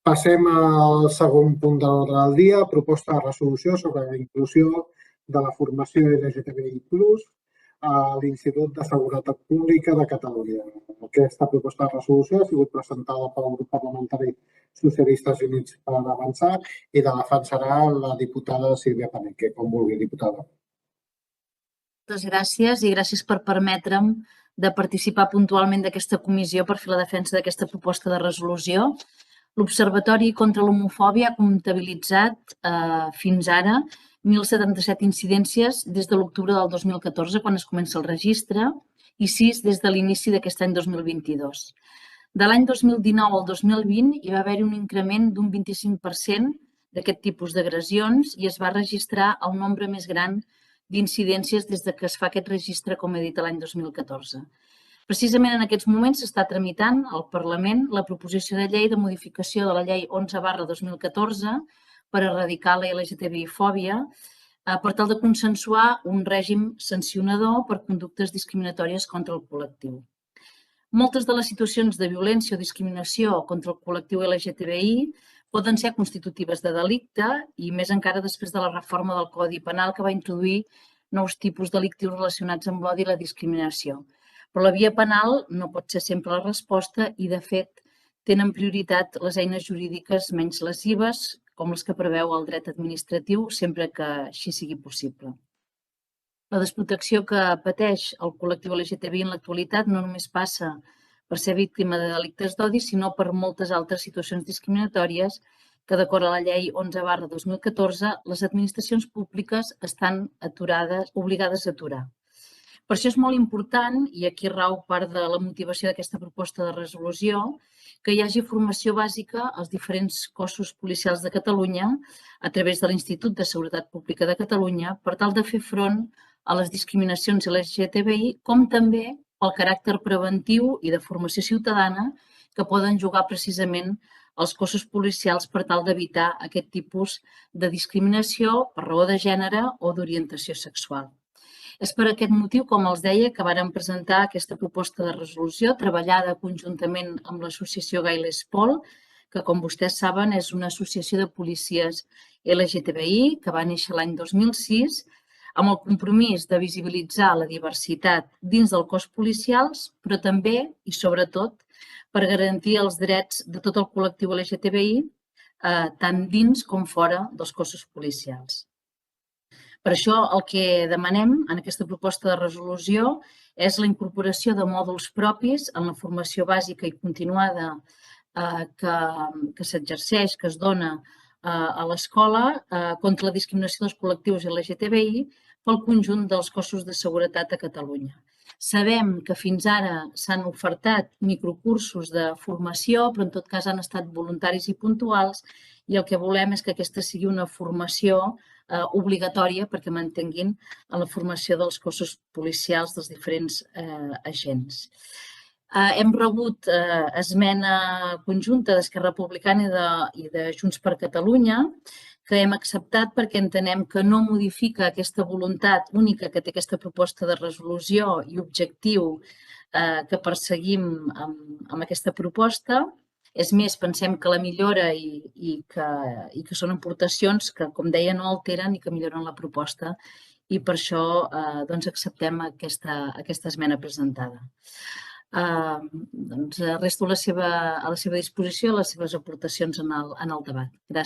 Passem al segon punt de l'ordre del dia, proposta de resolució sobre la inclusió de la formació LGTBI+ a l'Institut de Seguretat Pública de Catalunya. Aquesta proposta de resolució ha sigut presentada pel grup parlamentari Socialistes i Units per Avançar i la defensarà la diputada Sílvia Paneque. Com vulgui, diputada. Moltes gràcies i gràcies per permetre'm de participar puntualment d'aquesta comissió per fer la defensa d'aquesta proposta de resolució. L'Observatori contra l'Homofòbia ha comptabilitzat fins ara 1.077 incidències des de l'octubre del 2014, quan es comença el registre, i 6 des de l'inici d'aquest any 2022. De l'any 2019 al 2020 hi va haver-hi un increment d'un 25% d'aquest tipus d'agressions i es va registrar el nombre més gran d'incidències des que es fa aquest registre, com he dit, l'any 2014. Precisament en aquests moments s'està tramitant al Parlament la proposició de llei de modificació de la llei 11/2014 per erradicar la LGTBI-fòbia per tal de consensuar un règim sancionador per conductes discriminatòries contra el col·lectiu. Moltes de les situacions de violència o discriminació contra el col·lectiu LGTBI poden ser constitutives de delicte i més encara després de la reforma del Codi Penal que va introduir nous tipus delictius relacionats amb l'odi i la discriminació. Però la via penal no pot ser sempre la resposta i, de fet, tenen prioritat les eines jurídiques menys lesives, com les que preveu el dret administratiu, sempre que així sigui possible. La desprotecció que pateix el col·lectiu LGTBI en l'actualitat no només passa per ser víctima de delictes d'odi, sinó per moltes altres situacions discriminatòries que, d'acord a la llei 11/2014, les administracions públiques estan obligades a aturar. Per això és molt important, i aquí rau part de la motivació d'aquesta proposta de resolució, que hi hagi formació bàsica als diferents cossos policials de Catalunya a través de l'Institut de Seguretat Pública de Catalunya per tal de fer front a les discriminacions LGTBI, com també pel caràcter preventiu i de formació ciutadana que poden jugar precisament els cossos policials per tal d'evitar aquest tipus de discriminació per raó de gènere o d'orientació sexual. És per aquest motiu, com els deia, que vàrem presentar aquesta proposta de resolució treballada conjuntament amb l'associació Gai Les Pol, que, com vostès saben, és una associació de policies LGTBI que va néixer l'any 2006 amb el compromís de visibilitzar la diversitat dins del cos policials, però també i sobretot per garantir els drets de tot el col·lectiu LGTBI, tant dins com fora dels cossos policials. Per això el que demanem en aquesta proposta de resolució és la incorporació de mòduls propis en la formació bàsica i continuada que s'exerceix, que es dona a l'escola contra la discriminació dels col·lectius LGTBI pel conjunt dels cossos de seguretat a Catalunya. Sabem que fins ara s'han ofertat microcursos de formació, però en tot cas han estat voluntaris i puntuals, i el que volem és que aquesta sigui una formació obligatòria perquè mantinguin la formació dels cossos policials dels diferents agents. Hem rebut esmena conjunta d'Esquerra Republicana i de Junts per Catalunya, que hem acceptat perquè entenem que no modifica aquesta voluntat única que té aquesta proposta de resolució i objectiu que perseguim amb aquesta proposta. És més, pensem que la millora i que són aportacions que, com deia, no alteren i que milloren la proposta, i per això acceptem aquesta esmena presentada. Resto a la seva disposició les seves aportacions en el debat. Gràcies.